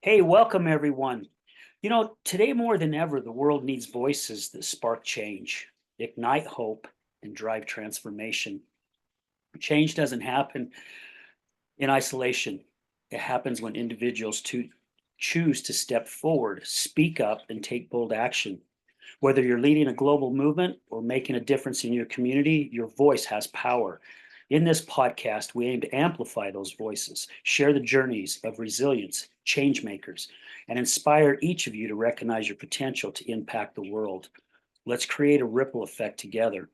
Hey, welcome everyone. Today more than ever, the world needs voices that spark change, ignite hope, and drive transformation. Change doesn't happen in isolation. It happens when individuals choose to step forward, speak up, and take bold action. Whether you're leading a global movement or making a difference in your community, your voice has power. In this podcast, we aim to amplify those voices, share the journeys of resilience, change makers, and inspire each of you to recognize your potential to impact the world. Let's create a ripple effect together.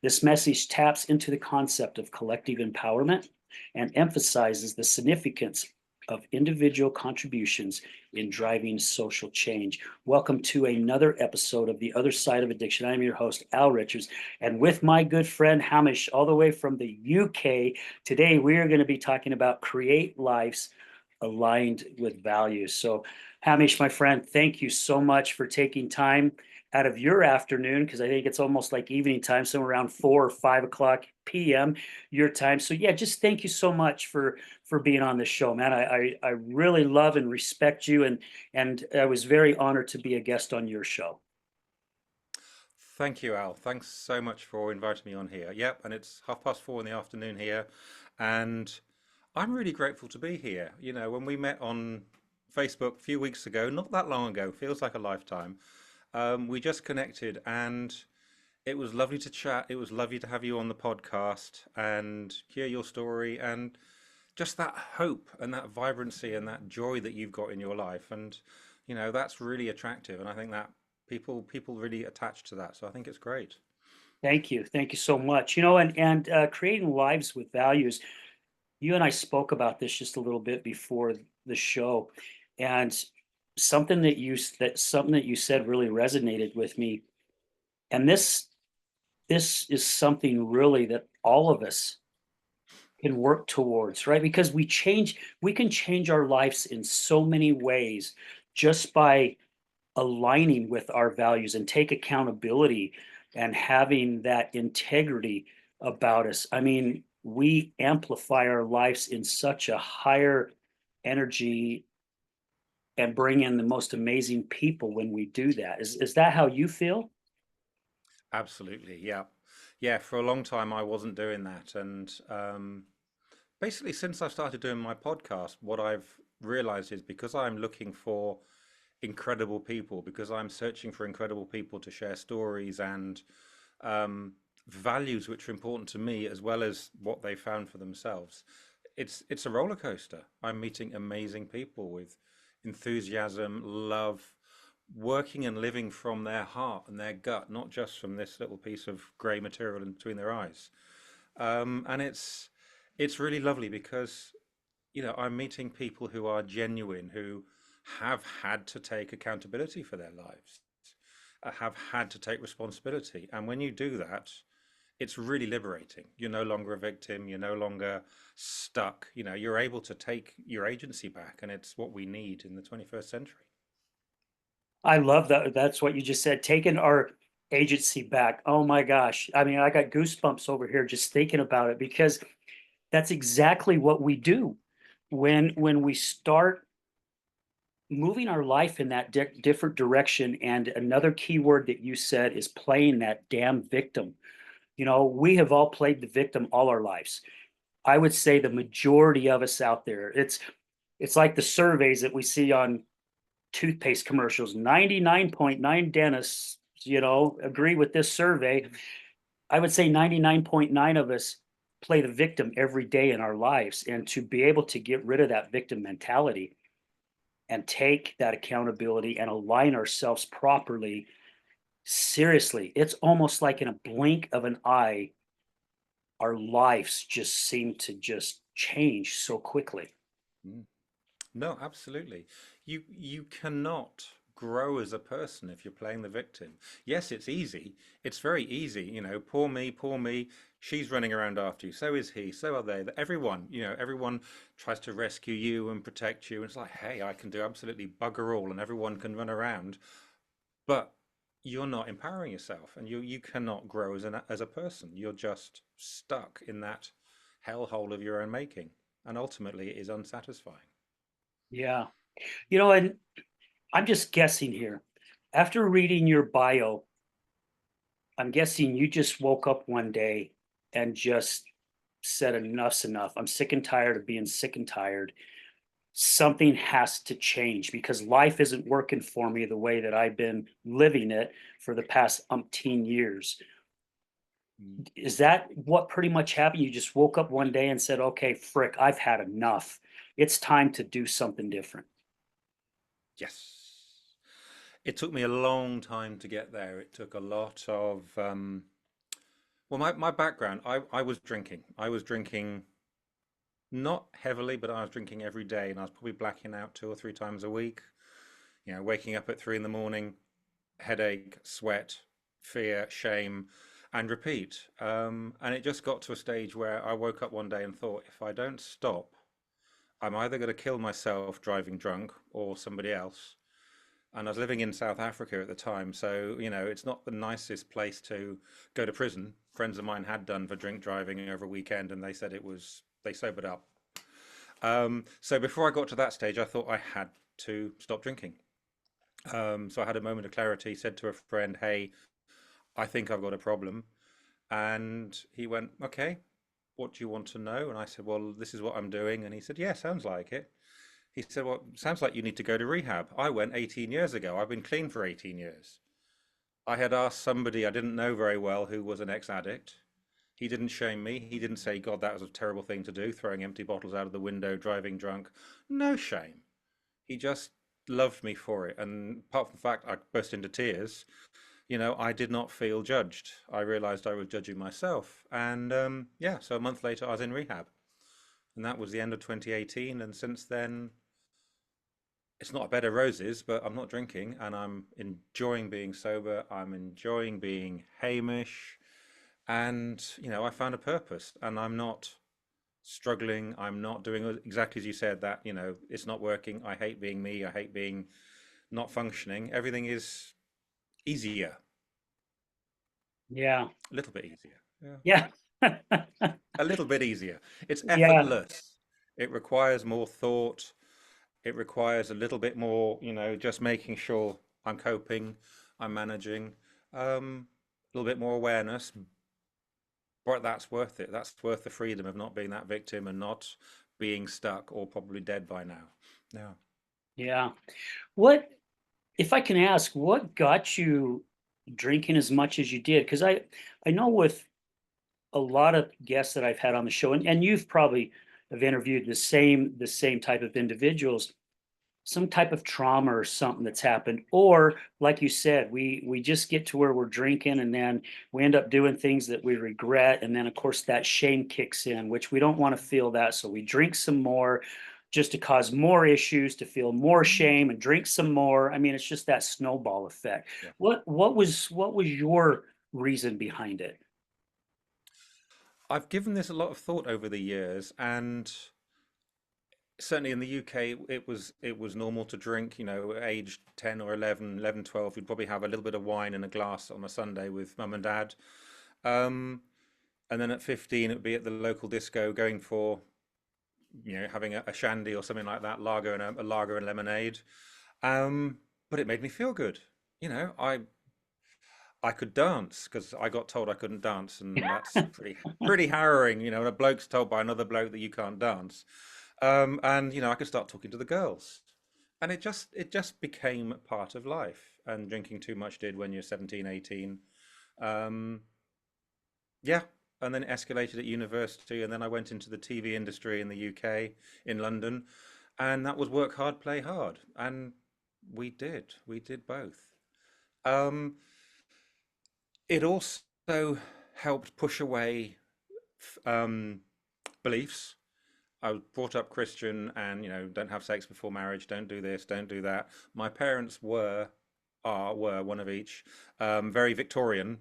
This message taps into the concept of collective empowerment and emphasizes the significance of individual contributions in driving social change. Welcome to another episode of The Other Side of Addiction. I'm your host, Al Richards, and with my good friend Hamish, all the way from the UK. Today, we are going to be talking about create lives aligned with values. So, Hamish, my friend, thank you so much for taking time out of your afternoon, because I think it's almost like evening time, somewhere around 4 or 5 o'clock p.m. your time. So yeah, just thank you so much for being on the show, man. I really love and respect you, and I was very honored to be a guest on your show. Thank you, Al. Thanks so much for inviting me on here. Yep, and it's 4:30 in the afternoon here, and I'm really grateful to be here. When we met on Facebook a few weeks ago, not that long ago, feels like a lifetime, we just connected and it was lovely to chat. It was lovely to have you on the podcast and hear your story and just that hope and that vibrancy and that joy that you've got in your life. And, that's really attractive. And I think that people really attach to that. So I think it's great. Thank you so much. And creating lives with values. You and I spoke about this just a little bit before the show, and something that you said really resonated with me. And this is something really that all of us can work towards, right? Because we can change our lives in so many ways just by aligning with our values and take accountability and having that integrity about us. I mean, we amplify our lives in such a higher energy and bring in the most amazing people when we do that. Is that how you feel? Absolutely. Yeah. Yeah. For a long time, I wasn't doing that. And basically, since I started doing my podcast, what I've realized is because I'm looking for incredible people, because I'm searching for incredible people to share stories and um, values which are important to me, as well as what they found for themselves. It's a roller coaster. I'm meeting amazing people with enthusiasm, love, working and living from their heart and their gut, not just from this little piece of grey material in between their eyes. And it's really lovely because I'm meeting people who are genuine, who have had to take accountability for their lives, have had to take responsibility. And when you do that, it's really liberating. You're no longer a victim. You're no longer stuck. You're able to take your agency back, and it's what we need in the 21st century. I love that. That's what you just said. Taking our agency back. Oh my gosh. I mean, I got goosebumps over here just thinking about it, because that's exactly what we do when we start moving our life in that different direction. And another key word that you said is playing that damn victim. We have all played the victim all our lives. I would say the majority of us out there. It's like the surveys that we see on toothpaste commercials. 99.9 dentists, agree with this survey. I would say 99.9 of us play the victim every day in our lives. And to be able to get rid of that victim mentality and take that accountability and align ourselves properly, seriously, it's almost like in a blink of an eye, our lives just seem to just change so quickly. Mm. No, absolutely. You cannot grow as a person if you're playing the victim. Yes, it's easy. It's very easy. Poor me, poor me. She's running around after you. So is he. So are they. Everyone, everyone tries to rescue you and protect you. And it's like, hey, I can do absolutely bugger all, and everyone can run around. But you're not empowering yourself, and you cannot grow as a person. You're just stuck in that hellhole of your own making, and ultimately it is unsatisfying. Yeah. And I'm just guessing here. After reading your bio, I'm guessing you just woke up one day and just said, enough's enough. I'm sick and tired of being sick and tired. Something has to change because life isn't working for me the way that I've been living it for the past umpteen years. Mm. Is that what pretty much happened? You just woke up one day and said, okay, frick, I've had enough. It's time to do something different. Yes. It took me a long time to get there. It took a lot of, well, my background, I was drinking. I was drinking not heavily, but I was drinking every day, and I was probably blacking out 2 or 3 times a week. Waking up at 3 in the morning, headache, sweat, fear, shame, and repeat. And it just got to a stage where I woke up one day and thought, if I don't stop, I'm either going to kill myself driving drunk or somebody else. And I was living in South Africa at the time, so it's not the nicest place to go to prison. Friends of mine had done for drink driving over a weekend, and they said they sobered up. So before I got to that stage, I thought I had to stop drinking. So I had a moment of clarity, said to a friend, "Hey, I think I've got a problem." And he went, "Okay, what do you want to know?" And I said, "Well, this is what I'm doing." And he said, "Yeah, sounds like it." He said, "Well, sounds like you need to go to rehab." I went 18 years ago. I've been clean for 18 years. I had asked somebody I didn't know very well who was an ex-addict. He didn't shame me. He didn't say, "God, that was a terrible thing to do, throwing empty bottles out of the window, driving drunk." No shame. He just loved me for it. And apart from the fact I burst into tears, I did not feel judged. I realized I was judging myself. And yeah, so a month later, I was in rehab. And that was the end of 2018. And since then, it's not a bed of roses, but I'm not drinking and I'm enjoying being sober. I'm enjoying being Hamish. And, I found a purpose and I'm not struggling. I'm not doing exactly as you said that, it's not working. I hate being me. I hate being not functioning. Everything is easier, Yeah. a little bit easier. Yeah. Yeah. A little bit easier. It's Yeah. effortless. It requires more thought. It requires a little bit more, just making sure I'm coping, I'm managing, a little bit more awareness, but that's worth it. That's worth the freedom of not being that victim and not being stuck or probably dead by now. Yeah. Yeah. What, if I can ask, what got you drinking as much as you did? Because I know with a lot of guests that I've had on the show, and you've probably have interviewed the same type of individuals, some type of trauma or something that's happened, or like you said, we just get to where we're drinking and then we end up doing things that we regret, and then of course that shame kicks in, which we don't want to feel that, so we drink some more just to cause more issues, to feel more shame and drink some more. I mean, it's just that snowball effect. Yeah. What was your reason behind it? I've given this a lot of thought over the years, and certainly in the UK, it was normal to drink, aged 10 or 11, 11, 12. You'd probably have a little bit of wine in a glass on a Sunday with mum and dad. Um, and then at 15, it would be at the local disco going for, having a shandy or something like that, lager and a lager and lemonade. Um, but it made me feel good. You know, I could dance because I got told I couldn't dance, and that's pretty harrowing. And a bloke's told by another bloke that you can't dance. And I could start talking to the girls, and it just became part of life. And drinking too much did when you're 17, 18. Um, yeah, and then it escalated at university, and then I went into the TV industry in the UK, in London, and that was work hard, play hard, and we did both. Um, it also helped push away um, beliefs. I was brought up Christian and, don't have sex before marriage, don't do this, don't do that. My parents were one of each, very Victorian.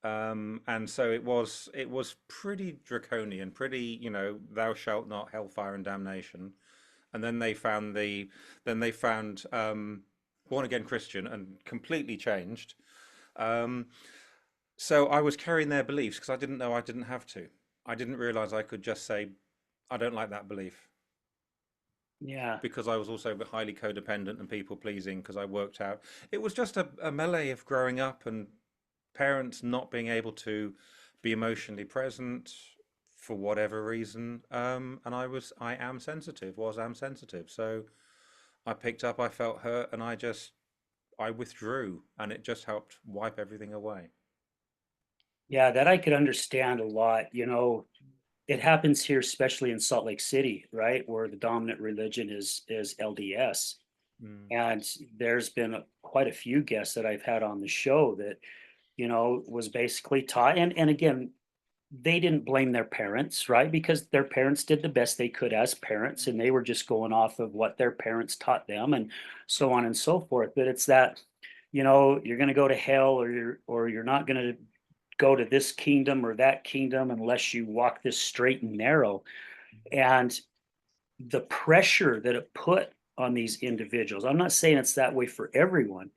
And so it was pretty draconian, pretty, thou shalt not, hellfire and damnation. And then they found born again Christian and completely changed. Um, so I was carrying their beliefs because I didn't know I didn't have to. I didn't realize I could just say, I don't like that belief. Yeah. because I was also highly codependent and people pleasing because I worked out. It was just a melee of growing up and parents not being able to be emotionally present for whatever reason. And I am sensitive, am sensitive. So I picked up, I felt hurt, and I withdrew, and it just helped wipe everything away. Yeah, that I could understand a lot. It happens here, especially in Salt Lake City, right, where the dominant religion is LDS. Mm, And there's been quite a few guests that I've had on the show that, was basically taught. And again, they didn't blame their parents, right? Because their parents did the best they could as parents, and they were just going off of what their parents taught them, and so on and so forth. But it's that, you're going to go to hell, or you're not going to go to this kingdom or that kingdom unless you walk this straight and narrow. And the pressure that it put on these individuals, I'm not saying it's that way for everyone,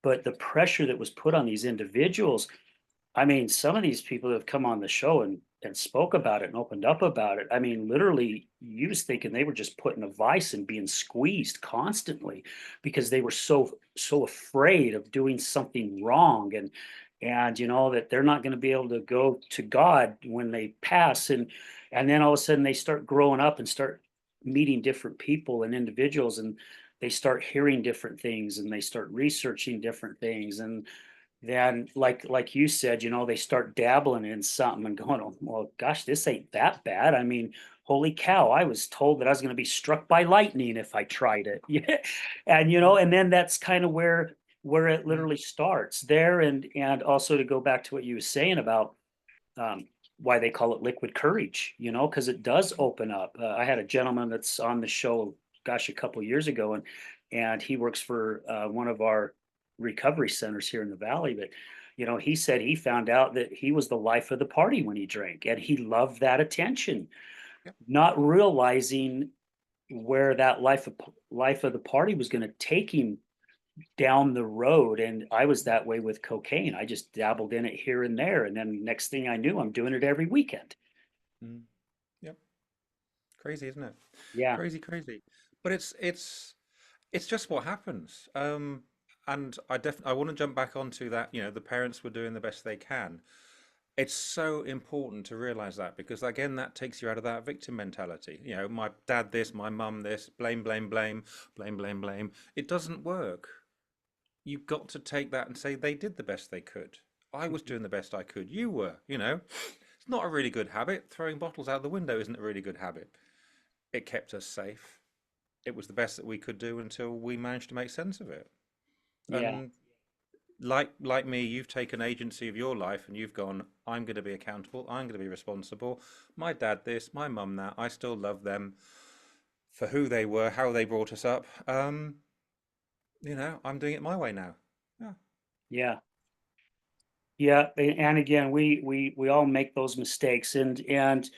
but the pressure that was put on these individuals, I mean, some of these people that have come on the show and spoke about it and opened up about it. I mean, literally, you was thinking they were just put in a vice and being squeezed constantly because they were so afraid of doing something wrong, and that they're not going to be able to go to God when they pass, and then all of a sudden they start growing up and start meeting different people and individuals, and they start hearing different things, and they start researching different things, and then like you said, they start dabbling in something and going, oh, well, gosh, this ain't that bad. I mean, holy cow, I was told that I was going to be struck by lightning if I tried it. Yeah. And mm, and then that's kind of where it mm, literally starts there. And also to go back to what you were saying about um, why they call it liquid courage, because it does open up. I had a gentleman that's on the show, gosh, a couple years ago, and he works for one of our recovery centers here in the valley. But he said he found out that he was the life of the party when he drank, and he loved that attention, yep. not realizing where that life of the party was going to take him down the road. And I was that way with cocaine. I just dabbled in it here and there. And then next thing I knew, I'm doing it every weekend. Mm, yep. Crazy, isn't it? Yeah. Crazy, crazy. But it's just what happens. And I want to jump back onto that. The parents were doing the best they can. It's so important to realize that because again, that takes you out of that victim mentality. My dad this, my mum this, blame, blame, blame, blame, blame, blame. It doesn't work. You've got to take that and say they did the best they could. I was doing the best I could. You were. It's not a really good habit. Throwing bottles out the window isn't a really good habit. It kept us safe. It was the best that we could do until we managed to make sense of it. Yeah. And like me, you've taken agency of your life and you've gone, I'm going to be accountable. I'm going to be responsible. My dad this, my mum that. I still love them for who they were, how they brought us up. I'm doing it my way now. Yeah. Yeah. Yeah. And again, we all make those mistakes, and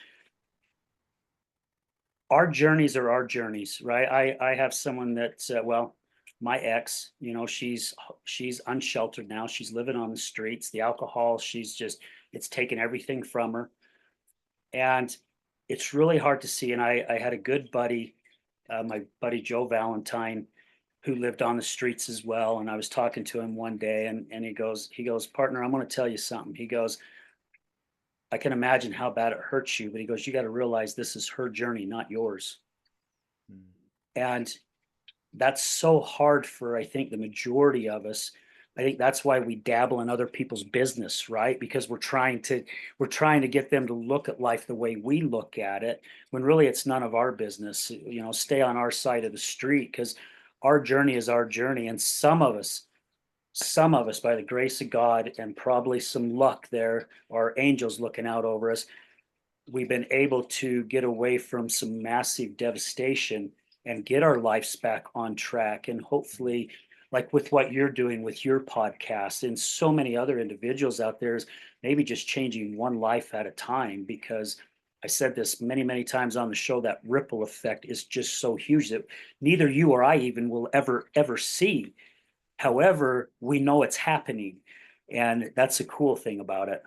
our journeys are our journeys, right? I have someone that's well, my ex, she's unsheltered now. She's living on the streets. The alcohol, it's taken everything from her. And it's really hard to see. And I had a good buddy, my buddy Joe Valentine, who lived on the streets as well. And I was talking to him one day, and he goes, partner, I'm going to tell you something. He goes, I can imagine how bad it hurts you, but he goes, you got to realize this is her journey, not yours. Mm, And that's so hard for, I think, the majority of us. I think that's why we dabble in other people's business, right? Because we're trying to get them to look at life the way we look at it, when really it's none of our business. Stay on our side of the street, because our journey is our journey. And some of us, by the grace of God and probably some luck, there are angels looking out over us, we've been able to get away from some massive devastation and get our lives back on track. And hopefully, like with what you're doing with your podcast and so many other individuals out there, is maybe just changing one life at a time. Because I said this many, many times on the show, that ripple effect is just so huge that neither you or I even will ever see. However, we know it's happening. And that's a cool thing about it.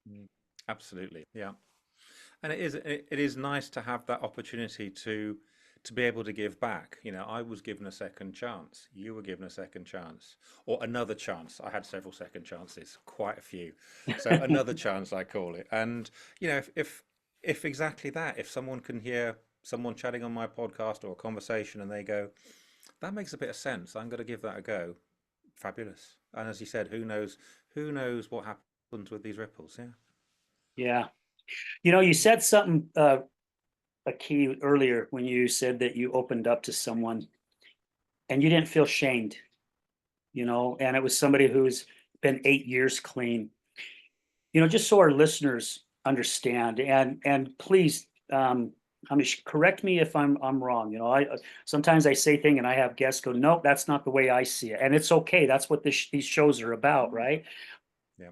mm. Absolutely. Yeah. And it is nice to have that opportunity to to be able to give back. I was given a second chance. You were given a second chance, or another chance. I had several second chances, quite a few. So another chance, I call it. And if exactly that, if someone can hear someone chatting on my podcast or a conversation, and they go, that makes a bit of sense. I'm going to give that a go. Fabulous. And as you said, who knows? Who knows what happens with these ripples? Yeah. Yeah. You said something, a key earlier when you said that you opened up to someone and you didn't feel shamed, and it was somebody who's been 8 years clean. Just so our listeners understand, and please, Hamish, correct me if I'm wrong. I sometimes I say thing and I have guests go, nope, that's not the way I see it, and it's okay. That's what these shows are about, right? Yeah.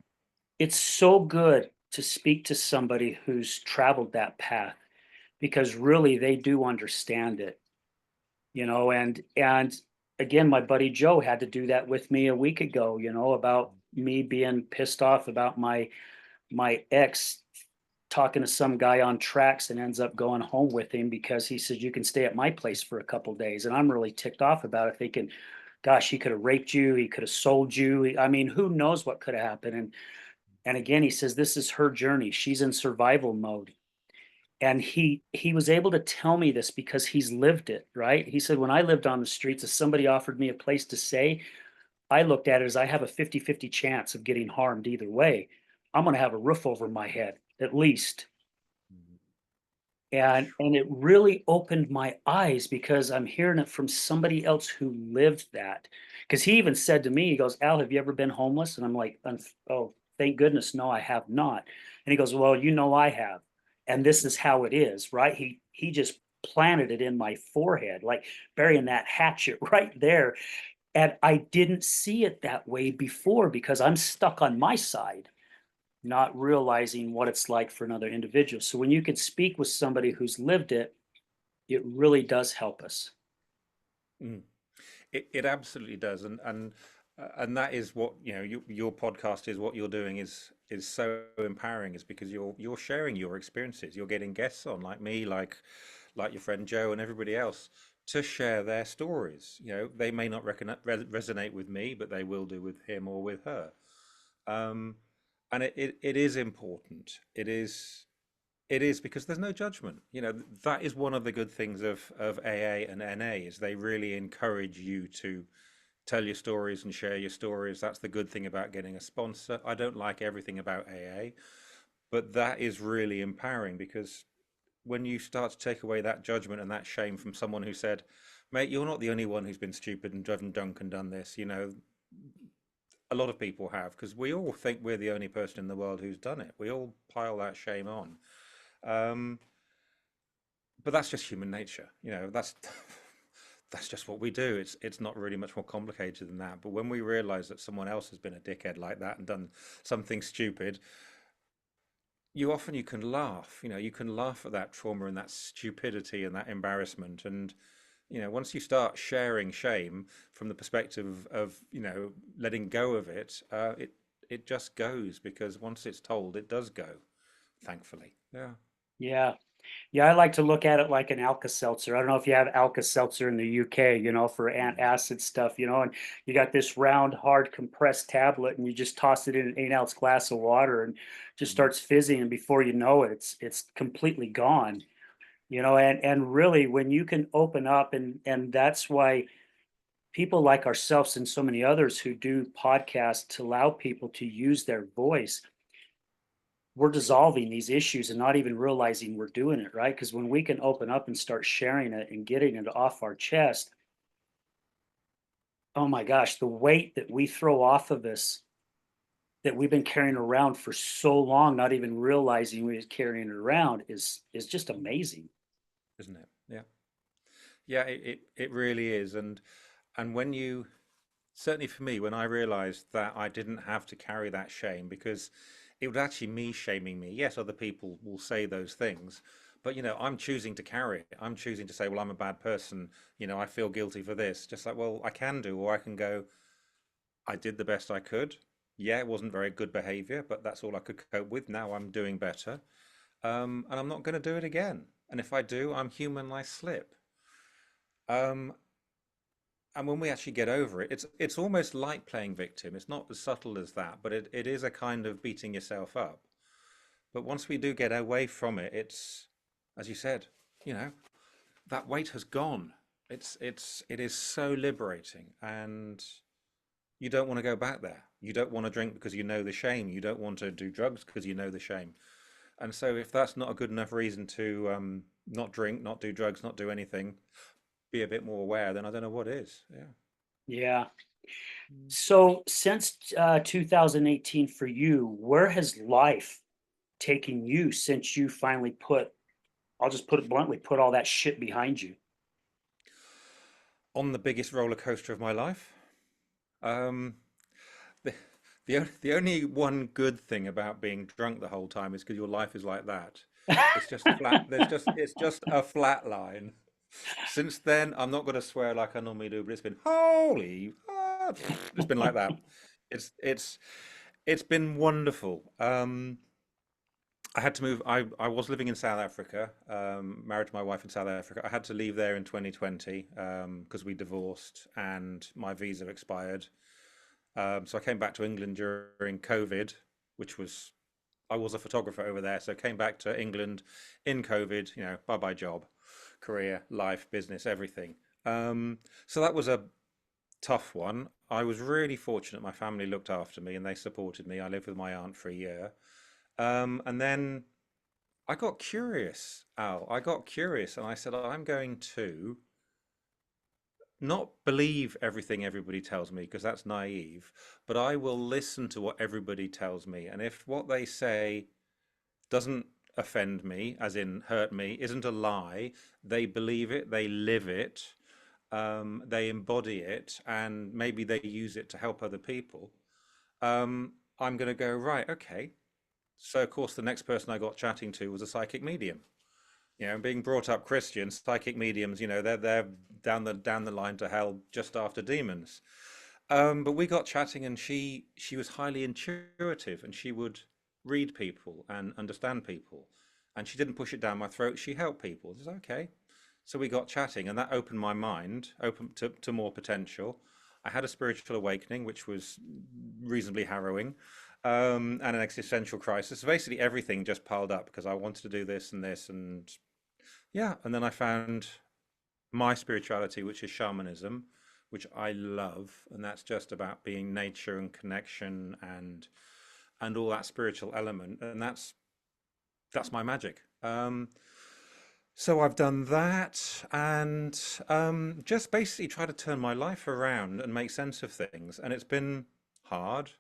It's so good to speak to somebody who's traveled that path because really they do understand it, and again, my buddy Joe had to do that with me a week ago, about me being pissed off about my ex talking to some guy on tracks and ends up going home with him because he said you can stay at my place for a couple days, and I'm really ticked off about it, thinking, gosh, he could have raped you, he could have sold you. I mean, who knows what could have happened. And again, he says this is her journey, she's in survival mode. And he was able to tell me this because he's lived it, right? He said, when I lived on the streets, if somebody offered me a place to stay, I looked at it as I have a 50-50 chance of getting harmed either way. I'm going to have a roof over my head at least. Mhm. And it really opened my eyes because I'm hearing it from somebody else who lived that. Because he even said to me, he goes, Al, have you ever been homeless? And I'm like, oh, thank goodness, no, I have not. And he goes, well, I have. And this is how it is, right? He just planted it in my forehead, like burying that hatchet right there. And I didn't see it that way before because I'm stuck on my side, not realizing what it's like for another individual. So when you can speak with somebody who's lived it, it really does help us. Mm. It absolutely does, and that is what your podcast is. What you're doing is so empowering, is because you're sharing your experiences. You're getting guests on like me, like your friend Joe and everybody else, to share their stories. They may not resonate with me, but they will do with him or with her. Um, and it is important. It is because there's no judgment. That is one of the good things of AA and NA, is they really encourage you to tell your stories and share your stories. That's the good thing about getting a sponsor. I don't like everything about AA, but that is really empowering, because when you start to take away that judgment and that shame from someone who said, mate, you're not the only one who's been stupid and driven drunk and done this. A lot of people have, because we all think we're the only person in the world who's done it. We all pile that shame on. Um, but that's just human nature. That's just what we do. It's not really much more complicated than that. But when we realize that someone else has been a dickhead like that and done something stupid, you can laugh. You can laugh at that trauma and that stupidity and that embarrassment. And once you start sharing shame from the perspective of letting go of it, it just goes, because once it's told, it does go. Thankfully, yeah. Yeah. Yeah, I like to look at it like an Alka-Seltzer. I don't know if you have Alka-Seltzer in the UK, for Mm, antacid stuff, and you got this round, hard, compressed tablet, and you just toss it in an 8-ounce glass of water and just mhm, starts fizzing, and before you know it, it's completely gone. And really, when you can open up, and that's why people like ourselves and so many others who do podcasts to allow people to use their voice, we're dissolving these issues and not even realizing we're doing it, right? Because when we can open up and start sharing it and getting it off our chest, oh my gosh, the weight that we throw off of us that we've been carrying around for so long, not even realizing we was carrying it around, is just amazing. isn't it? Yeah. Yeah, it really is. And when you, certainly for me, when I realized that I didn't have to carry that shame, because it was actually me shaming me. Yes, other people will say those things, but I'm choosing to carry it. I'm choosing to say, well, I'm a bad person. I feel guilty for this. Just like, well, I can do, or I can go, I did the best I could. Yeah, it wasn't very good behavior, but that's all I could cope with. Now I'm doing better. And I'm not going to do it again. And if I do, I'm human, I slip. Um, and when we actually get over it, it's almost like playing victim. It's not as subtle as that, but it is a kind of beating yourself up. But once we do get away from it, it's, as you said, you know, that weight has gone. It is so liberating, and you don't want to go back there. You don't want to drink because you know the shame. You don't want to do drugs because you know the shame. And so, if that's not a good enough reason to not drink, not do drugs, not do anything, be a bit more aware, then I don't know what is. Yeah. Yeah. Mm. So since 2018 for you, where has life taken you since you finally put, I'll just put it bluntly, put all that shit behind you? On the biggest roller coaster of my life. Um, the, the only one good thing about being drunk the whole time is because your life is like that. It's just a flat. It's just a flat line. Since then, I'm not going to swear like I normally do, but it's been holy. It's been like that. It's it's it's been wonderful. I had to move. I was living in South Africa, married to my wife in South Africa. I had to leave there in 2020 because we divorced and my visa expired. So I came back to England during COVID, which was I was a photographer over there. So came back to England in COVID. You know, bye bye job, career, life, business, everything. So that was a tough one. I was really fortunate. My family looked after me and they supported me. I lived with my aunt for a year. And then I got curious, Al. I got curious and I said, I'm going to not believe everything everybody tells me because that's naive, but I will listen to what everybody tells me. And if what they say doesn't offend me, as in hurt me, isn't a lie, they believe it, they live it, they embody it, and maybe they use it to help other people. I'm going to go, right, okay. So, of course, the next person I got chatting to was a psychic medium. You know, being brought up Christian, psychic mediums, you know, they're down the line to hell just after demons. But we got chatting, and she was highly intuitive, and she would read people and understand people, and she didn't push it down my throat. She helped people. It's okay. So we got chatting, and that opened my mind, open to more potential. I had a spiritual awakening, which was reasonably harrowing, and an existential crisis. So basically, everything just piled up because I wanted to do this and this, and yeah. And then I found my spirituality, which is shamanism, which I love, and that's just about being nature and connection and all that spiritual element, and that's my magic. So I've done that, and just basically try to turn my life around and make sense of things, and it's been hard.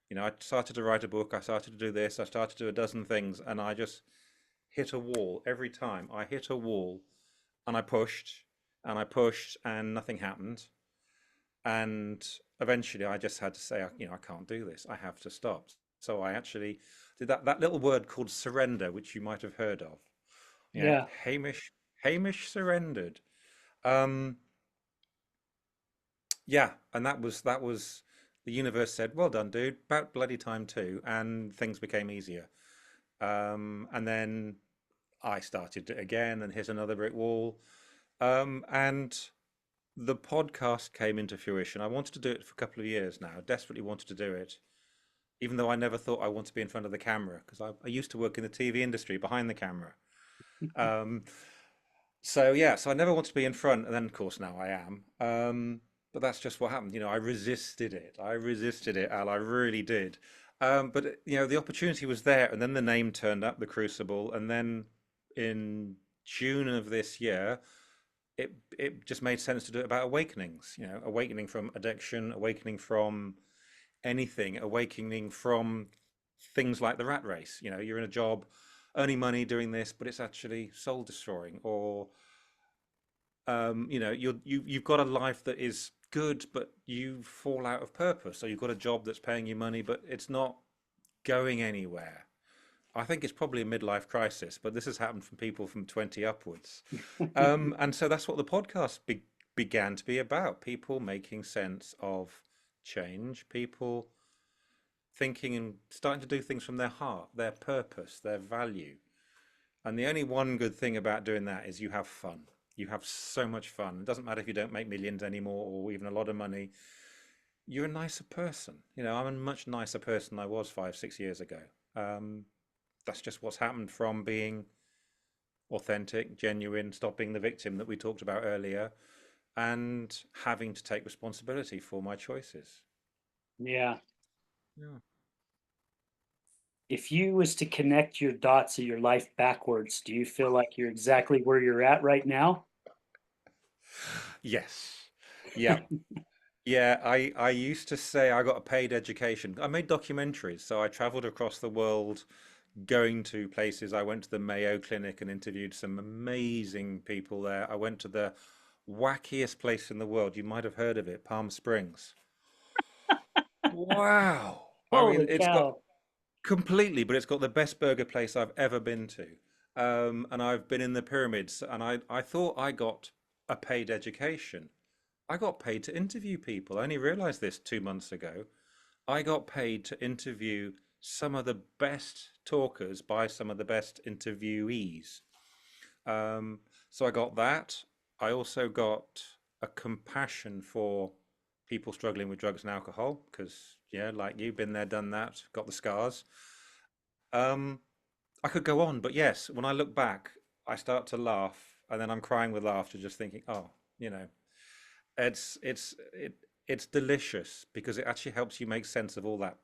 You know, I started to write a book, I started to do this, I started to do a dozen things, and I just hit a wall every time. I hit a wall, and I pushed, and I pushed, and nothing happened. And eventually I just had to say, you know, I can't do this. I have to stop. So I actually did that little word called surrender, which you might have heard of. You know, Yeah. Hamish surrendered. Um, yeah, and that was the universe said, "Well done, dude. About bloody time too." And things became easier. And then I started it again and hit another brick wall. And the podcast came into fruition. I wanted to do it for a couple of years now. Desperately wanted to do it, even though I never thought I wanted to be in front of the camera because I used to work in the TV industry behind the camera. Um, so yeah, so I never wanted to be in front, and then of course now I am. But that's just what happened. You know, I resisted it. I resisted it, Al. I really did. But you know, the opportunity was there, and then the name turned up, the Crucible, and then in June of this year, it just made sense to do it about awakenings. You know, awakening from addiction, awakening from anything, awakening from things like the rat race. You know, you're in a job, earning money doing this, but it's actually soul destroying, or you know, you've got a life that is good, but you fall out of purpose. So you've got a job that's paying you money, but it's not going anywhere. I think it's probably a midlife crisis, but this has happened from people from 20 upwards. And so that's what the podcast began to be about, people making sense of change, people thinking and starting to do things from their heart, their purpose, their value. And the only one good thing about doing that is you have fun. You have so much fun. It doesn't matter if you don't make millions anymore or even a lot of money. You're a nicer person. You know, I'm a much nicer person than I was 5, 6 years ago. Um, that's just what's happened from being authentic, genuine, stopping the victim that we talked about earlier, and having to take responsibility for my choices. Yeah. Yeah. If you was to connect your dots of your life backwards, do you feel like you're exactly where you're at right now? Yes. Yeah. Yeah, I used to say I got a paid education. I made documentaries, so I traveled across the world going to places. I went to the Mayo Clinic and interviewed some amazing people there. I went to the wackiest place in the world. You might have heard of it, Palm Springs. Wow. I mean, Holy it's got cow. completely, but it's got the best burger place I've ever been to. And I've been in the pyramids, and I thought I got a paid education. I got paid to interview people. I only realized this 2 months ago. I got paid to interview some of the best talkers by some of the best interviewees. Um, so I got that. I also got a compassion for people struggling with drugs and alcohol because, yeah, like you, been there, done that, got the scars. Um, I could go on, but yes, when I look back, I start to laugh and then I'm crying with laughter, just thinking, oh, you know, it's delicious because it actually helps you make sense of all that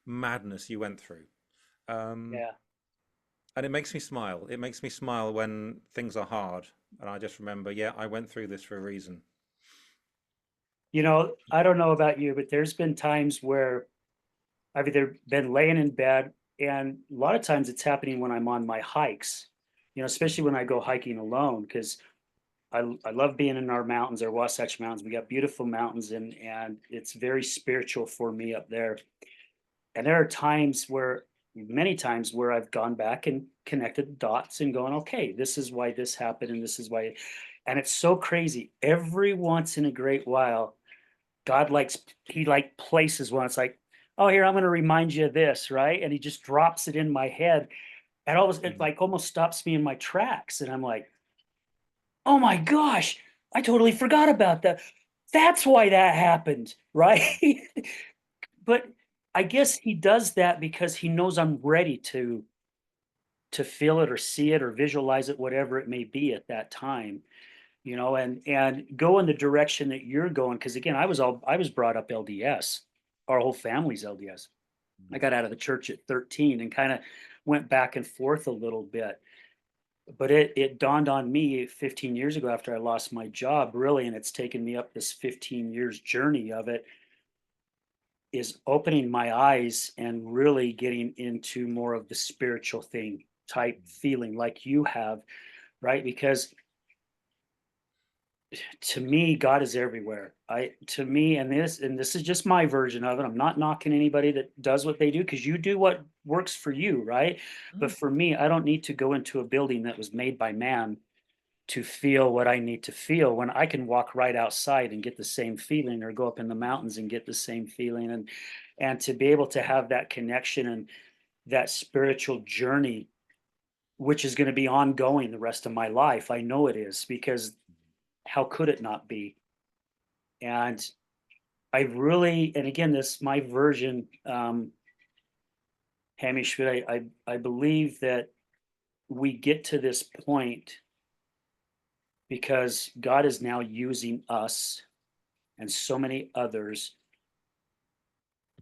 madness you went through. Um, Yeah. and it makes me smile. It makes me smile when things are hard. And I just remember, yeah, I went through this for a reason. You know, I don't know about you, but there's been times where I've either been laying in bed, and a lot of times it's happening when I'm on my hikes, especially when I go hiking alone, because I love being in our mountains, our Wasatch Mountains. We got beautiful mountains, and it's very spiritual for me up there. And there are times where, many times where I've gone back and connected the dots and going, okay, this is why this happened, and this is why. And it's so crazy. Every once in a great while, God likes, he like places one. It's like, oh, here, I'm going to remind you of this, right? And he just drops it in my head. And all of it Mm. like almost stops me in my tracks. And I'm like, oh my gosh, I totally forgot about that. That's why that happened, right? But I guess he does that because he knows I'm ready to feel it or see it or visualize it, whatever it may be at that time, and go in the direction that you're going. Because again, I was brought up LDS. Our whole family's LDS. I got out of the church at 13 and kind of went back and forth a little bit. But it dawned on me 15 years ago after I lost my job, really, and it's taken me up this 15 years journey of it, is opening my eyes and really getting into more of the spiritual thing type feeling like you have, right? Because to me, God is everywhere. To me, and this is just my version of it. I'm not knocking anybody that does what they do, because you do what works for you, right? But Mm. for me, I don't need to go into a building that was made by man to feel what I need to feel, when I can walk right outside and get the same feeling, or go up in the mountains and get the same feeling. And to be able to have that connection and that spiritual journey, which is going to be ongoing the rest of my life. I know it is, because how could it not be? And I really, and again, this my version, Hamish, but I believe that we get to this point because God is now using us and so many others,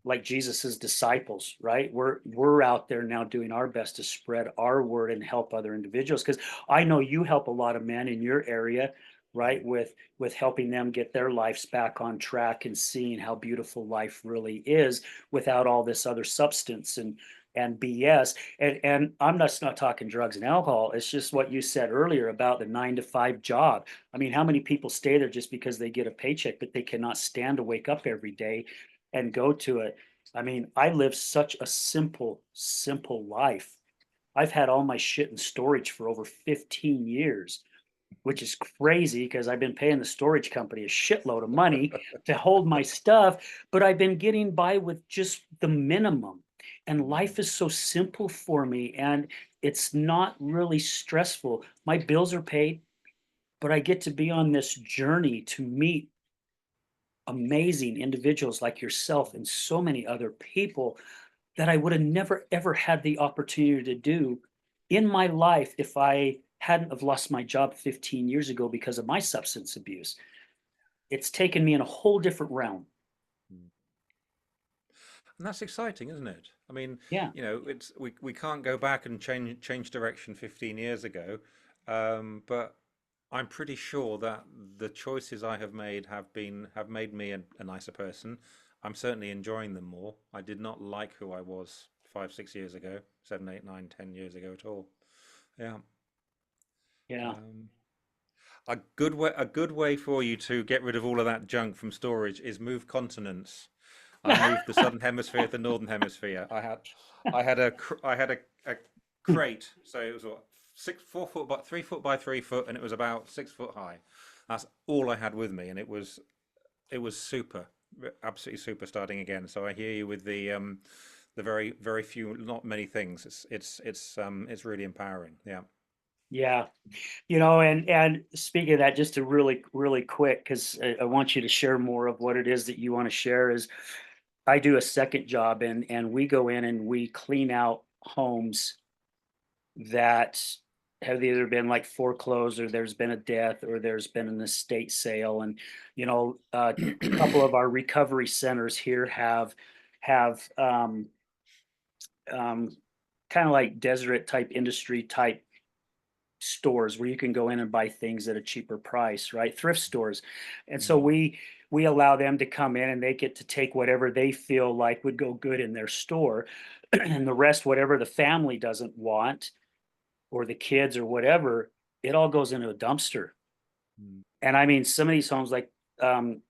like Jesus's disciples, right? We're out there now doing our best to spread our word and help other individuals, because I know you help a lot of men in your area, right? With helping them get their lives back on track and seeing how beautiful life really is without all this other substance and BS. And I'm just not talking drugs and alcohol. It's just what you said earlier about the 9 to 5 job. I mean, how many people stay there just because they get a paycheck, but they cannot stand to wake up every day and go to it? I mean, I live such a simple, simple life. I've had all my shit in storage for over 15 years, which is crazy because I've been paying the storage company a shitload of money to hold my stuff, but I've been getting by with just the minimum. And life is so simple for me, and it's not really stressful. My bills are paid, but I get to be on this journey to meet amazing individuals like yourself and so many other people that I would have never ever had the opportunity to do in my life if I hadn't have lost my job 15 years ago because of my substance abuse. It's taken me in a whole different realm. Mm. And that's exciting, isn't it? I mean, Yeah. it's we can't go back and change direction 15 years ago, but I'm pretty sure that the choices I have made me a nicer person. I'm certainly enjoying them more. I did not like who I was 5, 6 years ago, 7, 8, 9, 10 years ago at all. Yeah. Yeah. Um, a good way for you to get rid of all of that junk from storage is move continents. I moved the southern hemisphere to the northern hemisphere. I had a crate, so it was what 4 foot by 3 foot by 3 foot, and it was about 6 foot high. That's all I had with me, and it was super, absolutely super starting again. So I hear you with the very few, not many things. It's really empowering. Yeah. Yeah. And speaking of that, just to really quick, because I want you to share more of what it is that you want to share is I do a second job and we go in and we clean out homes that have either been like foreclosed or there's been a death or there's been an estate sale. And a couple of our recovery centers here have um, kind of like deseret type industry type stores where you can go in and buy things at a cheaper price, right? Thrift stores. And so Mm, we allow them to come in and they get to take whatever they feel like would go good in their store and the rest whatever the family doesn't want or the kids or whatever, it all goes into a dumpster. mm, And I mean some of these homes like um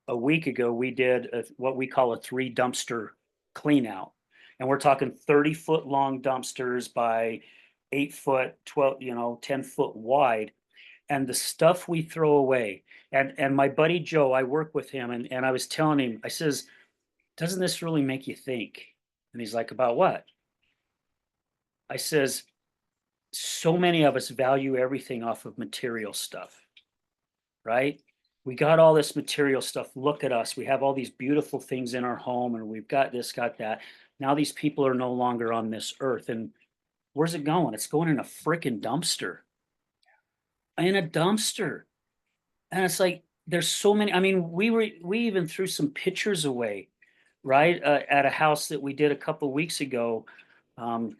a week ago we did what we call a 3 dumpster clean out. And we're talking 30-foot long dumpsters by 8 foot, 12, 10 foot wide, and the stuff we throw away. And my buddy Joe, I work with him, and I was telling him, I says, doesn't this really make you think? And he's like, about what? I says, so many of us value everything off of material stuff, right? We got all this material stuff. Look at us. We have all these beautiful things in our home, and we've got this, got that. Now these people are no longer on this earth. And where's it going? It's going in a freaking dumpster. In a dumpster. And it's like there's so many. I mean, we even threw some pictures away, right? At a house that we did a couple weeks ago.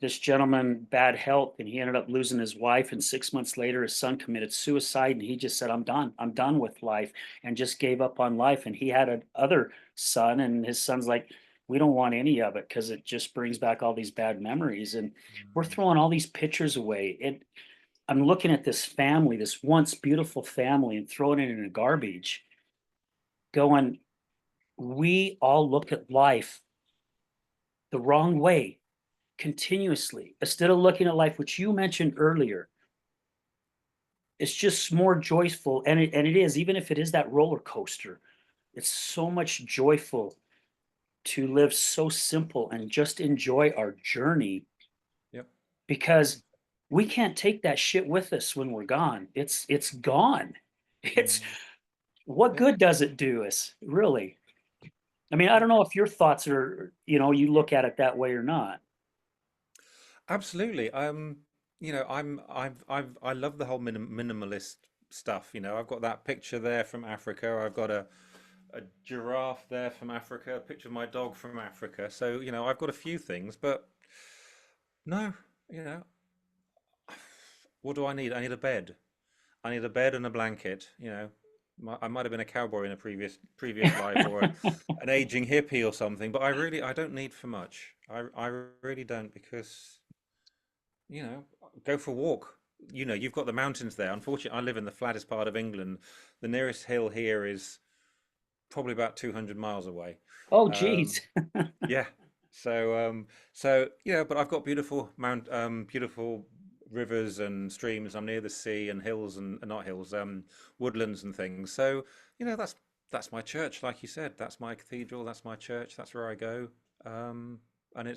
This gentleman, bad health, and he ended up losing his wife. And 6 months later, his son committed suicide. And he just said, "I'm done. I'm done with life," and just gave up on life. And he had an other son, and his son's like, "We don't want any of it because it just brings back all these bad memories." And we're mm. throwing all these pictures away. I'm looking at this family, this once beautiful family, and throwing it in the garbage, going, we all look at life the wrong way continuously. Instead of looking at life, which you mentioned earlier, it's just more joyful. And it is, even if it is that roller coaster, it's so much joyful to live so simple and just enjoy our journey Yep. because we can't take that shit with us when we're gone. It's gone. It's Mm. what Yep. good does it do us, really? I mean, I don't know if your thoughts are, you look at it that way or not. Absolutely. I love the whole minimalist stuff. I've got that picture there from Africa. I've got a giraffe there from Africa, a picture of my dog from Africa. So, I've got a few things, but no, you know, what do I need? I need a bed. I need a bed and a blanket. I might have been a cowboy in a previous life or an aging hippie or something, but I don't need for much. I really don't because go for a walk. You've got the mountains there. Unfortunately, I live in the flattest part of England. The nearest hill here is probably about 200 miles away. Oh, Um, geez. yeah. But I've got beautiful rivers and streams. I'm near the sea and hills and not hills, woodlands and things. So, that's my church, like you said. That's my cathedral. That's my church. That's where I go. Um, and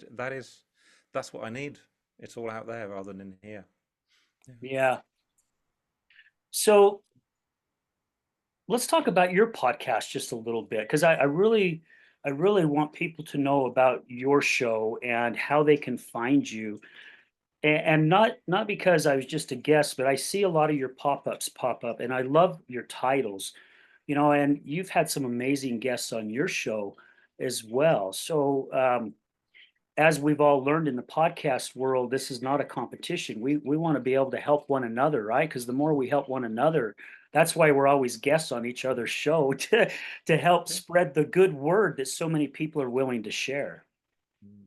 that's what I need. It's all out there rather than in here. Yeah. Yeah. So let's talk about your podcast just a little bit, because I really want people to know about your show and how they can find you. And not because I was just a guest, but I see a lot of your pop-ups pop up, and I love your titles, and you've had some amazing guests on your show as well. So as we've all learned in the podcast world, this is not a competition. We want to be able to help one another, right? Because the more we help one another, that's why we're always guests on each other's show to help Yeah. spread the good word that so many people are willing to share. Mm.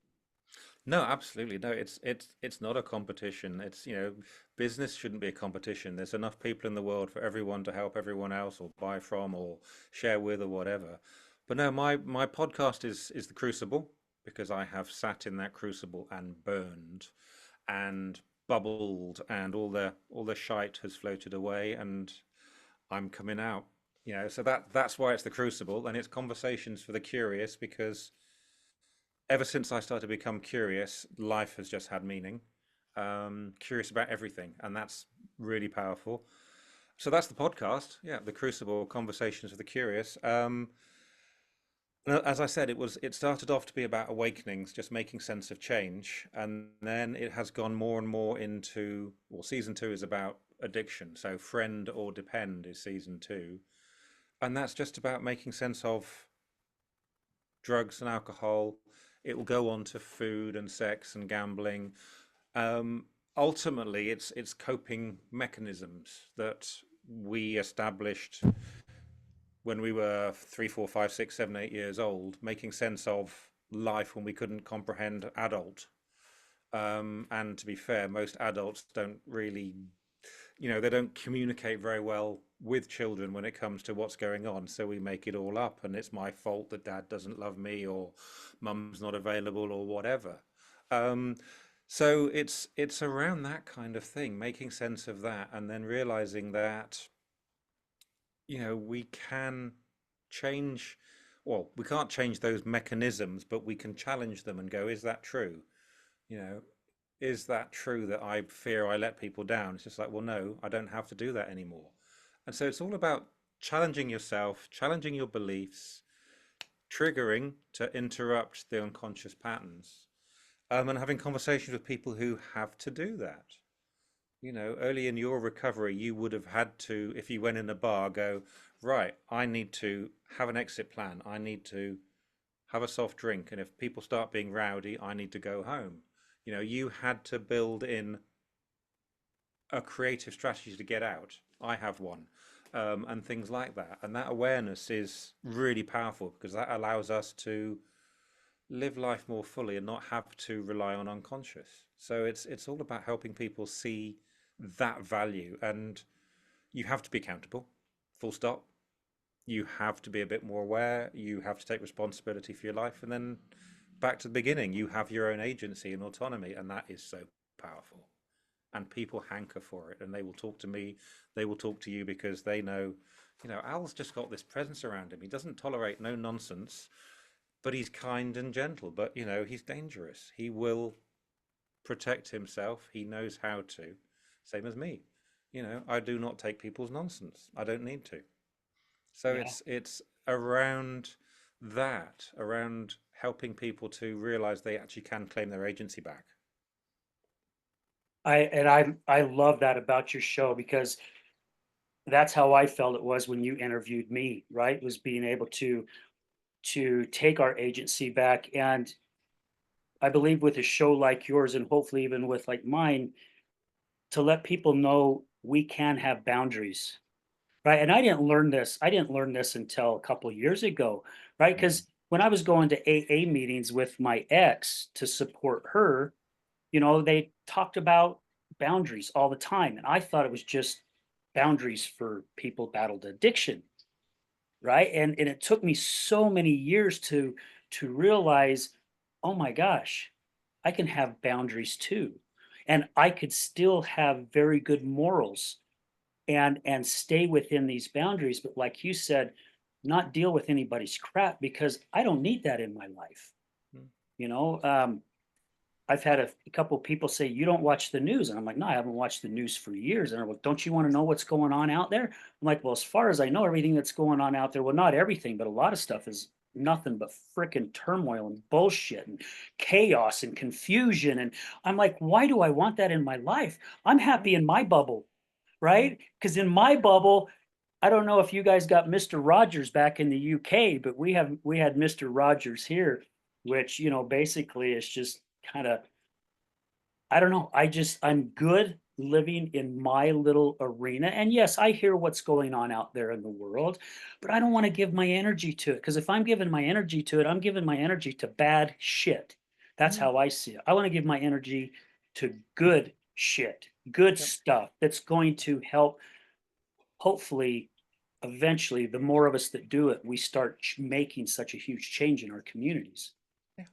No, absolutely. No, it's not a competition. It's, business shouldn't be a competition. There's enough people in the world for everyone to help everyone else or buy from or share with or whatever. But no, my podcast is the Crucible because I have sat in that crucible and burned and bubbled and all the shite has floated away and I'm coming out. So that's why it's the Crucible and it's conversations for the curious because ever since I started to become curious, life has just had meaning. Curious about everything, and that's really powerful. So that's the podcast. Yeah, the Crucible Conversations with the Curious. As I said, it started off to be about awakenings, just making sense of change, and then it has gone more and more into. Well, season two is about addiction. So, friend or depend is season two, and that's just about making sense of drugs and alcohol. It will go on to food and sex and gambling. Um, Ultimately, it's coping mechanisms that we established when we were 3, 4, 5, 6, 7, 8 years old, making sense of life when we couldn't comprehend adult. And to be fair, most adults don't really, they don't communicate very well with children when it comes to what's going on. So we make it all up, and it's my fault that dad doesn't love me, or mum's not available, or whatever. Um, so it's around that kind of thing, making sense of that, and then realizing that we can change. Well, we can't change those mechanisms, but we can challenge them and go, is that true? You know, is that true that I fear I let people down? It's just like, well, no, I don't have to do that anymore. And so it's all about challenging yourself, challenging your beliefs, triggering to interrupt the unconscious patterns, and having conversations with people who have to do that. Early in your recovery, you would have had to, if you went in a bar, go, right, I need to have an exit plan. I need to have a soft drink. And if people start being rowdy, I need to go home. You had to build in a creative strategy to get out. I have one. And things like that. And that awareness is really powerful because that allows us to live life more fully and not have to rely on unconscious. So it's all about helping people see that value, and you have to be accountable. Full stop. You have to be a bit more aware. You have to take responsibility for your life, and then back to the beginning, you have your own agency and autonomy, and that is so powerful. And people hanker for it, and they will talk to me. They will talk to you because they know, Al's just got this presence around him. He doesn't tolerate no nonsense, but he's kind and gentle. But he's dangerous. He will protect himself. He knows how to. Same as me. I do not take people's nonsense. I don't need to. So Yeah. it's around that, around helping people to realize they actually can claim their agency back. I love that about your show, because that's how I felt it was when you interviewed me, right? Was being able to take our agency back. And I believe with a show like yours, and hopefully even with like mine, to let people know we can have boundaries, right? And I didn't learn this until a couple of years ago, right? Mm, Because when I was going to AA meetings with my ex to support her, they talked about boundaries all the time. And I thought it was just boundaries for people battled addiction, right? And it took me so many years to realize, oh my gosh, I can have boundaries too. And I could still have very good morals and stay within these boundaries, but like you said, not deal with anybody's crap, because I don't need that in my life. mm, You know, um, I've had a couple people say, "You don't watch the news," and I'm like, "No, I haven't watched the news for years." And they're like, "Don't you want to know what's going on out there?" I'm like, "Well, as far as I know, everything that's going on out there, well, not everything, but a lot of stuff is nothing but freaking turmoil and bullshit and chaos and confusion." And I'm like, "Why do I want that in my life? I'm Mm, happy in my bubble, mm, right? Because in my bubble, I don't know if you guys got Mr. Rogers back in the UK, but we had Mr. Rogers here, which, basically is just kind of, I don't know. I'm good living in my little arena. And yes, I hear what's going on out there in the world, but I don't want to give my energy to it. Because if I'm giving my energy to it, I'm giving my energy to bad shit. That's mm. how I see it. I want to give my energy to good shit, good Yep. stuff that's going to help, hopefully, eventually, the more of us that do it, we start making such a huge change in our communities. Yeah.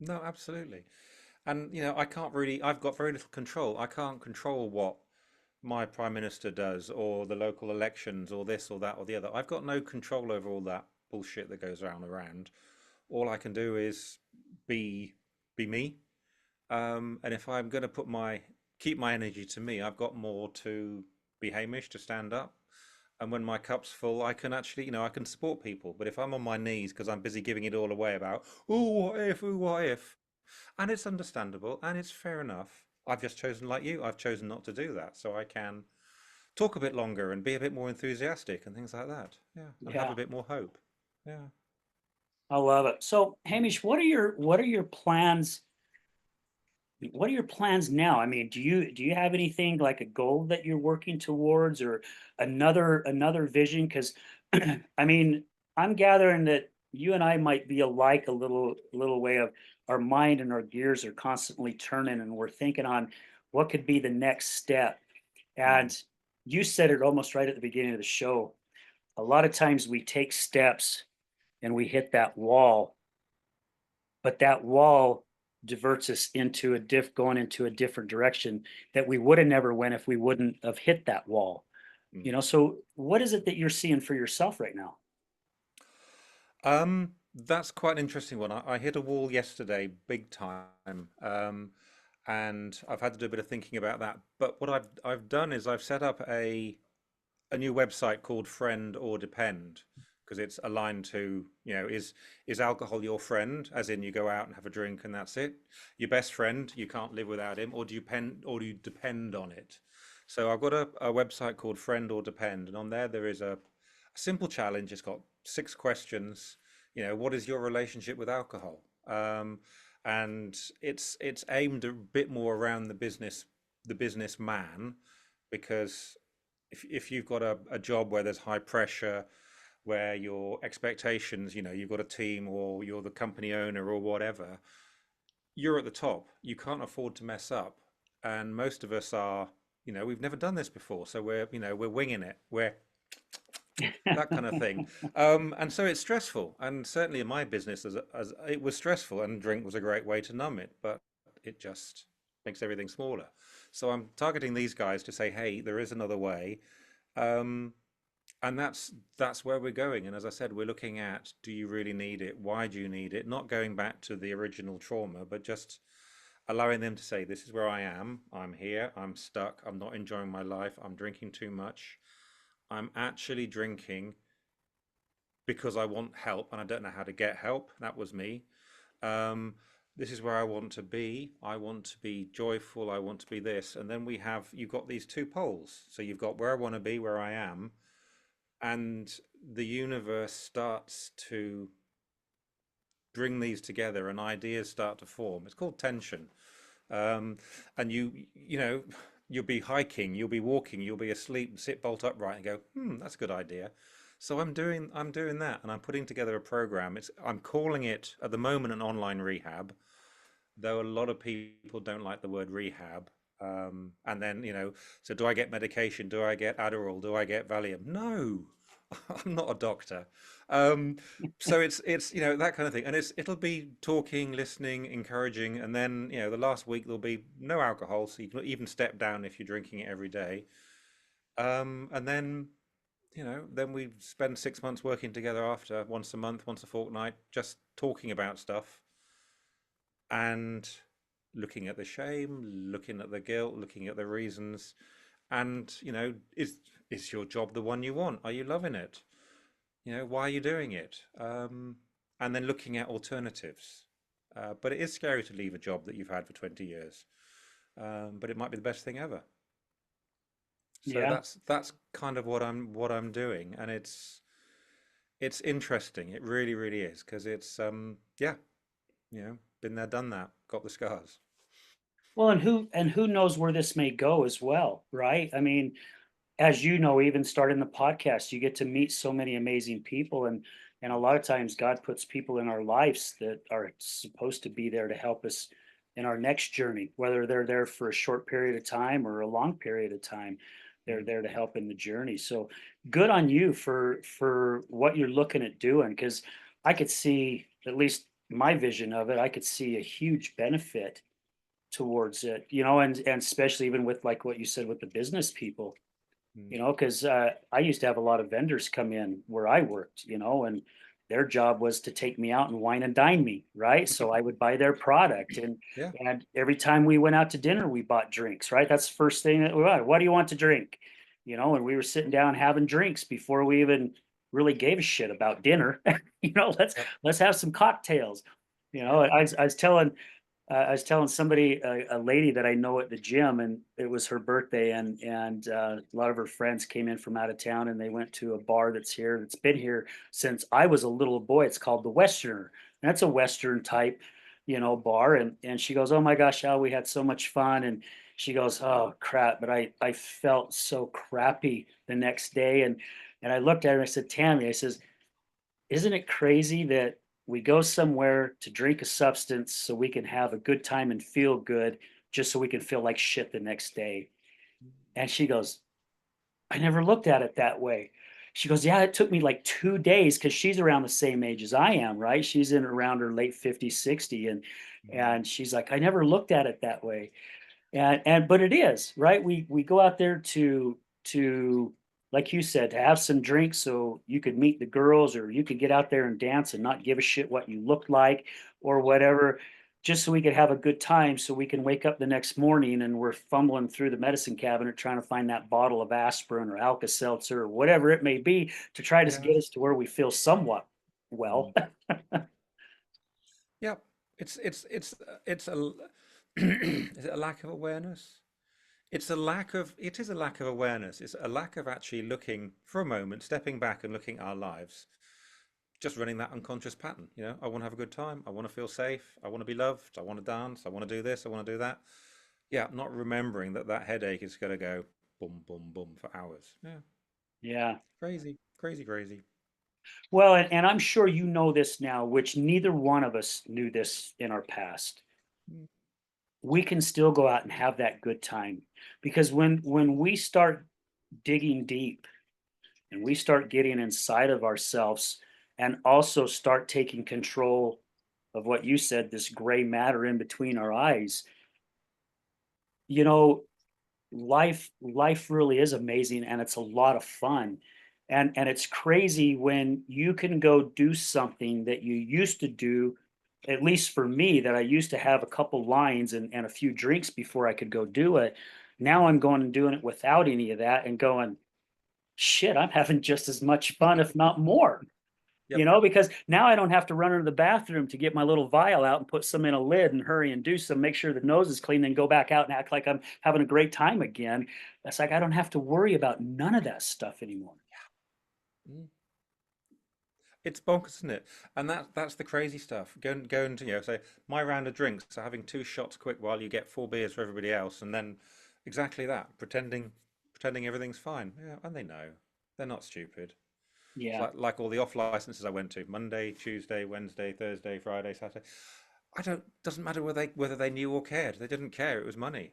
No, absolutely. And I can't really, I've got very little control. I can't control what my prime minister does or the local elections or this or that or the other. I've got no control over all that bullshit that goes around. All I can do is be be me. And if I'm going to keep my energy to me, I've got more to be Hamish, to stand up. And when my cup's full, I can actually, I can support people. But if I'm on my knees because I'm busy giving it all away about, oh, what if, and it's understandable and it's fair enough. I've just chosen, like you, I've chosen not to do that. So I can talk a bit longer and be a bit more enthusiastic and things like that. Yeah. And have a Yeah, bit more hope. Yeah. I love it. So, Hamish, what are your plans? What are your plans now? I mean, do you have anything like a goal that you're working towards, or another vision? Because I mean, I'm gathering that you and I might be alike a little way of our mind and our gears are constantly turning, and we're thinking on what could be the next step. Mm, And you said it almost right at the beginning of the show. A lot of times we take steps and we hit that wall, but that wall diverts us into going into a different direction that we would have never went if we wouldn't have hit that wall. mm. So what is it that you're seeing for yourself right now? That's quite an interesting one. I hit a wall yesterday, big time, and I've had to do a bit of thinking about that. But what I've done is I've set up a new website called Friend or Depend because it's aligned to, is alcohol your friend, as in you go out and have a drink and that's it? Your best friend, you can't live without him, or do you depend on it? So I've got a website called Friend or Depend, and on there is a simple challenge. It's got 6 questions. What is your relationship with alcohol? And it's aimed a bit more around the businessman, because if you've got a job where there's high pressure, where your expectations, you've got a team or you're the company owner or whatever, you're at the top. You can't afford to mess up. And most of us are, we've never done this before. So we're winging it. We're that kind of thing. And so it's stressful. And certainly in my business, as it was stressful, and drink was a great way to numb it, but it just makes everything smaller. So I'm targeting these guys to say, hey, there is another way. Um, and that's where we're going. And as I said, we're looking at, do you really need it? Why do you need it? Not going back to the original trauma, but just allowing them to say, this is where I am. I'm here. I'm stuck. I'm not enjoying my life. I'm drinking too much. I'm actually drinking because I want help and I don't know how to get help. That was me. Um, this is where I want to be. I want to be joyful. I want to be this. And then you've got these two poles. So you've got where I want to be, where I am, and the universe starts to bring these together and ideas start to form. It's called tension. Um, and you'll be hiking, you'll be walking, you'll be asleep, sit bolt upright and go, that's a good idea. So I'm doing that, and I'm putting together a program. I'm calling it at the moment an online rehab, though a lot of people don't like the word rehab. And then, so do I get medication? Do I get Adderall? Do I get Valium? No, I'm not a doctor. Um, so it's that kind of thing, and it'll be talking, listening, encouraging, and then the last week there'll be no alcohol, so you can even step down if you're drinking it every day. And then we spend 6 months working together after, once a month, once a fortnight, just talking about stuff. and looking at the shame, looking at the guilt, looking at the reasons, and is your job the one you want? Are you loving it? Why are you doing it? And then looking at alternatives. But it is scary to leave a job that you've had for 20 years. But it might be the best thing ever. So Yeah. that's kind of what I'm doing, and it's interesting. It really, really is because it's yeah, been there, done that, got the scars. Well, and who knows where this may go as well, right? I mean, as you know, even starting the podcast, you get to meet so many amazing people, and a lot of times God puts people in our lives that are supposed to be there to help us in our next journey, whether they're there for a short period of time or a long period of time. They're Mm, there to help in the journey. So good on you for what you're looking at doing, because I could see, at least my vision of it, I could see a huge benefit towards it, and especially even with like what you said with the business people, mm. because I used to have a lot of vendors come in where I worked, and their job was to take me out and wine and dine me, right? So I would buy their product, and Yeah, and every time we went out to dinner, we bought drinks, right? That's the first thing that we bought. What do you want to drink? And we were sitting down having drinks before we even really gave a shit about dinner. Let's yep, let's have some cocktails. yeah, I was telling somebody, a lady that I know at the gym, and it was her birthday, and a lot of her friends came in from out of town, and they went to a bar that's here, that's been here since I was a little boy. It's called the Westerner. And that's a Western type, bar. And she goes, "Oh my gosh, Al, we had so much fun." And she goes, "Oh crap," but I felt so crappy the next day, and I looked at her and I said, "Tammy," I says, "isn't it crazy that we go somewhere to drink a substance so we can have a good time and feel good, just so we can feel like shit the next day?" And she goes, "I never looked at it that way." She goes, "Yeah, it took me like 2 days," because she's around the same age as I am, right? She's in around her late 50s, 60. And mm, and she's like, "I never looked at it that way." And but it is, right? We go out there to like you said, to have some drinks so you could meet the girls, or you could get out there and dance and not give a shit what you look like or whatever, just so we could have a good time, so we can wake up the next morning and we're fumbling through the medicine cabinet trying to find that bottle of aspirin or Alka-Seltzer or whatever it may be, to try to yeah, get us to where we feel somewhat well. mm, yeah. It's is it a lack of awareness? It is a lack of awareness. It's a lack of actually looking for a moment, stepping back and looking at our lives, just running that unconscious pattern. I want to have a good time. I want to feel safe. I want to be loved. I want to dance. I want to do this. I want to do that. Yeah, not remembering that that headache is going to go boom, boom, boom for hours. Yeah, Yeah. crazy, crazy, crazy. Well, and I'm sure you know this now, which neither one of us knew this in our past. Mm, We can still go out and have that good time, because when we start digging deep and we start getting inside of ourselves, and also start taking control of what you said, this gray matter in between our eyes, you know life really is amazing, and it's a lot of fun. And it's crazy when you can go do something that you used to do, at least for me, that I used to have a couple lines and a few drinks before I could go do it. Now mm. I'm going and doing it without any of that and going, shit, I'm having just as much fun, if not more. Yep. Because now I don't have to run into the bathroom to get my little vial out and put some in a lid and hurry and do some, make sure the nose is clean, then go back out and act like I'm having a great time again. It's like I don't have to worry about none of that stuff anymore. Mm. It's bonkers, isn't it? And that's the crazy stuff. Going to say my round of drinks, so having two shots quick while you get four beers for everybody else, and then exactly that, pretending everything's fine. Yeah, and they know they're not stupid. It's Yeah. like all the off licenses I went to Monday, Tuesday, Wednesday, Thursday, Friday, Saturday. I don't Doesn't matter whether they knew or cared. They didn't care. It was money.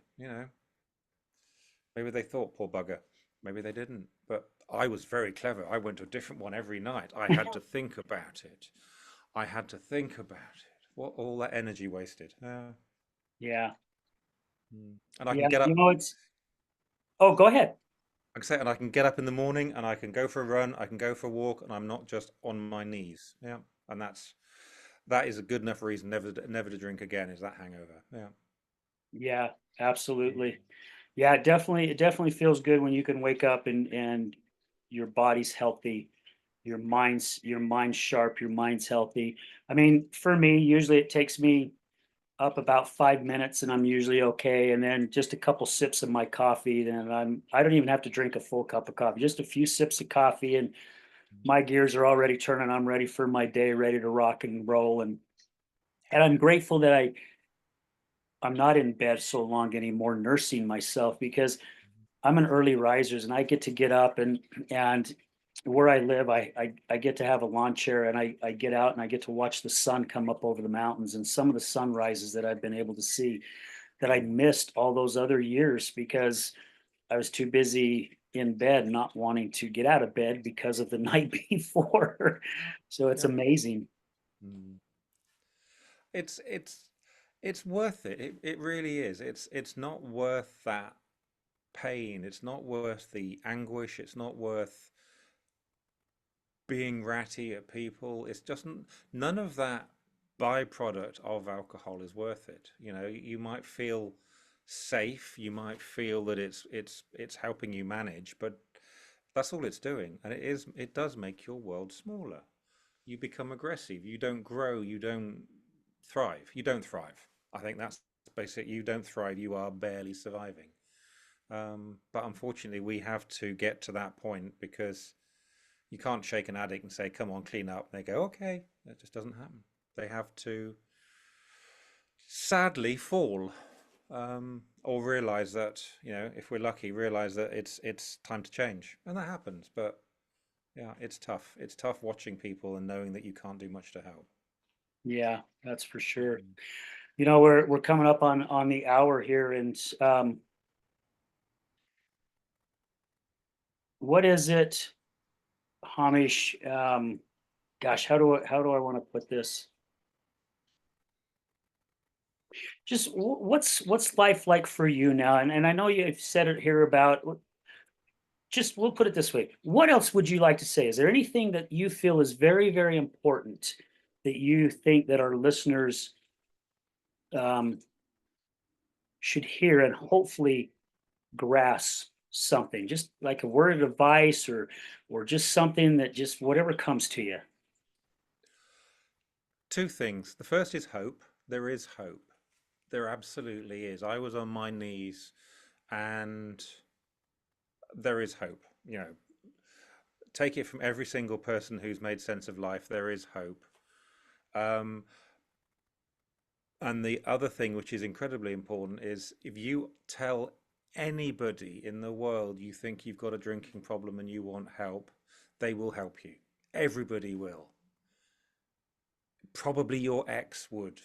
Maybe they thought, poor bugger. Maybe they didn't. But I was very clever. I went to a different one every night. I had to think about it. I had to think about it. What all that energy wasted. Yeah. And I can Yeah. get up. Oh, go ahead. I can say, and I can get up in the morning, and I can go for a run. I can go for a walk, and I'm not just on my knees. Yeah, and that is a good enough reason never to drink again, is that hangover. Yeah. Yeah, absolutely. Yeah, it definitely feels good when you can wake up and your body's healthy, your mind's sharp, your mind's healthy. I mean, for me, usually it takes me up about 5 minutes and I'm usually okay. And then just a couple sips of my coffee, then I don't even have to drink a full cup of coffee, just a few sips of coffee and my gears are already turning. I'm ready for my day, ready to rock and roll. And I'm grateful that I'm not in bed so long anymore nursing myself because I'm an early risers and I get to get up and where I live, I get to have a lawn chair and I get out and I get to watch the sun come up over the mountains and some of the sunrises that I've been able to see that I missed all those other years because I was too busy in bed not wanting to get out of bed because of the night before. So it's Yeah. amazing. Mm. It's it's it's worth it. It really is. It's not worth that pain. It's not worth the anguish. It's not worth being ratty at people. It's just none of that byproduct of alcohol is worth it. You know, you might feel safe, you might feel that it's helping you manage, but that's all it's doing. And it does make your world smaller. You become aggressive, you don't grow, you don't thrive. You don't thrive. I think that's basic. You don't thrive, you are barely surviving. But unfortunately, we have to get to that point because you can't shake an addict and say, "Come on, clean up." And they go, "Okay." That just doesn't happen. They have to sadly fall, or realize that, if we're lucky, realize that it's time to change, and that happens. But yeah, it's tough. It's tough watching people and knowing that you can't do much to help. Yeah, that's for sure. Mm. We're coming up on the hour here, and what is it, Hamish? Gosh, how do I want to put this? Just what's life like for you now? And I know you've said it here about. Just we'll put it this way. What else would you like to say? Is there anything that you feel is very, very important that you think that our listeners um, should hear and hopefully grasp something, just like a word of advice or just something that just whatever comes to you. Two things. The first is hope. There is hope. There absolutely is. I was on my knees, and there is hope. Take it from every single person who's made sense of life. There is hope. Um, and the other thing, which is incredibly important, is if you tell anybody in the world you think you've got a drinking problem and you want help, they will help you. Everybody will. Probably your ex would.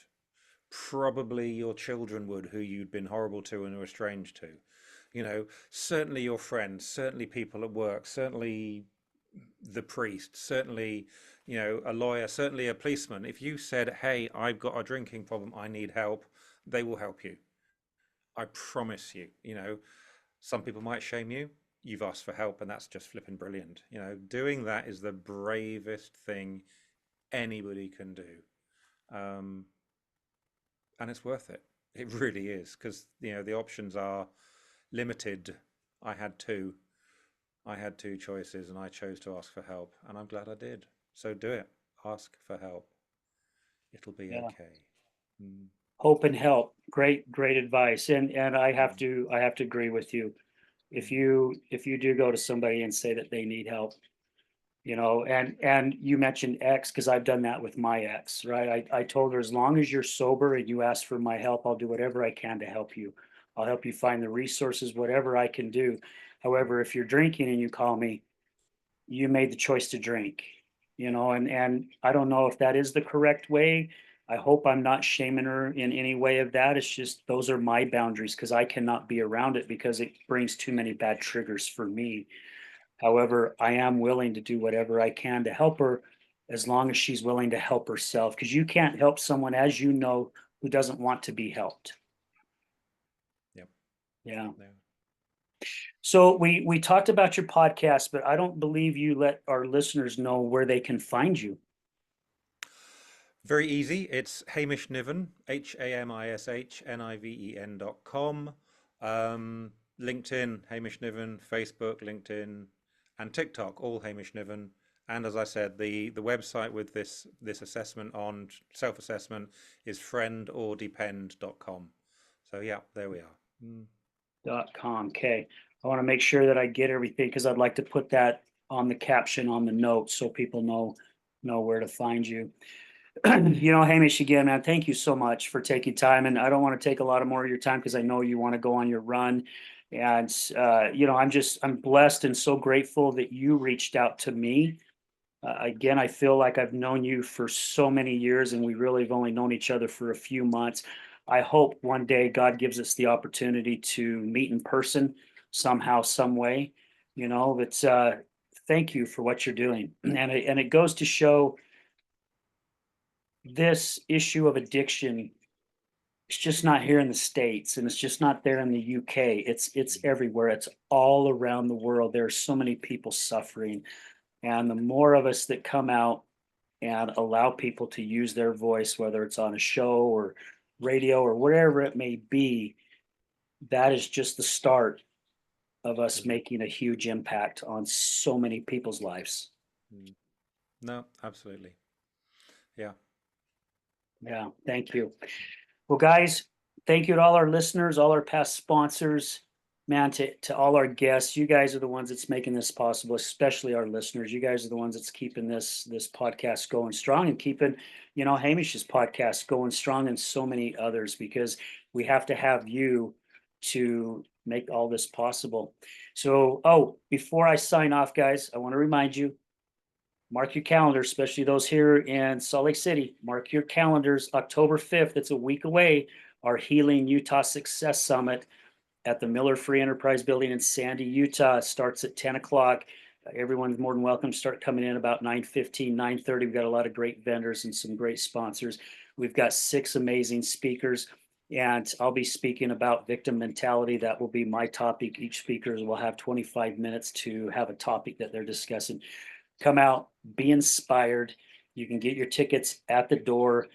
Probably your children would, who you'd been horrible to and were estranged to. Certainly your friends, certainly people at work, certainly the priest, certainly, a lawyer, certainly a policeman. If you said, "Hey, I've got a drinking problem, I need help," they will help you. I promise you. Some people might shame you. You've asked for help, and that's just flipping brilliant. Doing that is the bravest thing anybody can do. Um, and it's worth it. It really is, because the options are limited. I had two. I had two choices, and I chose to ask for help, and I'm glad I did. So do it. Ask for help. It'll be Yeah. okay. Mm, Hope and help. Great advice. And I have mm, to I have to agree with you. If mm, you do go to somebody and say that they need help, and you mentioned ex because I've done that with my ex, right? I told her as long as you're sober and you ask for my help, I'll do whatever I can to help you. I'll help you find the resources, whatever I can do. mm. However, if you're drinking and you call me, you made the choice to drink, and I don't know if that is the correct way. I hope I'm not shaming her in any way of that. It's just those are my boundaries because I cannot be around it because it brings too many bad triggers for me. However, I am willing to do whatever I can to help her as long as she's willing to help herself. Because you can't help someone, as you know, who doesn't want to be helped. Yep. Yeah. Yeah. So we talked about your podcast, but I don't believe you let our listeners know where they can find you. Very easy. It's Hamish Niven, HamishNiven.com. LinkedIn, Hamish Niven, Facebook, LinkedIn, and TikTok, all Hamish Niven. And as I said, the website with this assessment on self-assessment is friendordepend.com. So yeah, there we are. Mm. .com. Okay. I want to make sure that I get everything because I'd like to put that on the caption on the notes so people know where to find you. Hamish, again, man, thank you so much for taking time. And I don't want to take a lot of more of your time because I know you want to go on your run. And I'm blessed and so grateful that you reached out to me. Again, I feel like I've known you for so many years, and we really have only known each other for a few months. I hope one day God gives us the opportunity to meet in person somehow, some way. But thank you for what you're doing, and it goes to show this issue of addiction. It's just not here in the States, and it's just not there in the UK. It's everywhere. It's all around the world. There are so many people suffering, and the more of us that come out and allow people to use their voice, whether it's on a show or radio or wherever it may be, that is just the start of us Mhm. making a huge impact on so many people's lives. Mm. No, absolutely. Yeah. Yeah, thank you. Well, guys, thank you to all our listeners, all our past sponsors, man, to all our guests. You guys are the ones that's making this possible, especially our listeners. You guys are the ones that's keeping this podcast going strong and keeping, Hamish's podcast going strong and so many others because we have to have you to make all this possible. So, before I sign off, guys, I want to remind you, mark your calendars, especially those here in Salt Lake City. Mark your calendars, October 5th. It's a week away. Our Healing Utah Success Summit at the Miller Free Enterprise Building in Sandy, Utah. It starts at 10 o'clock. Everyone's more than welcome to start coming in about 9:15, 9:30. We've got a lot of great vendors and some great sponsors. We've got 6 amazing speakers, and I'll be speaking about victim mentality. That will be my topic. Each speaker will have 25 minutes to have a topic that they're discussing. Come out, be inspired. You can get your tickets at the door.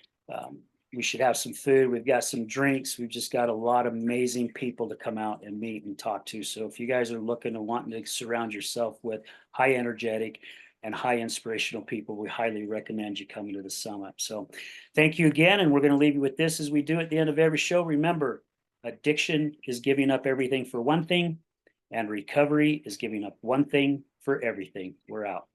We should have some food. We've got some drinks. We've just got a lot of amazing people to come out and meet and talk to. So if you guys are looking and wanting to surround yourself with high energetic and high inspirational people, we highly recommend you coming to the summit. So thank you again. And we're going to leave you with this as we do at the end of every show. Remember, addiction is giving up everything for one thing, and recovery is giving up one thing for everything. We're out.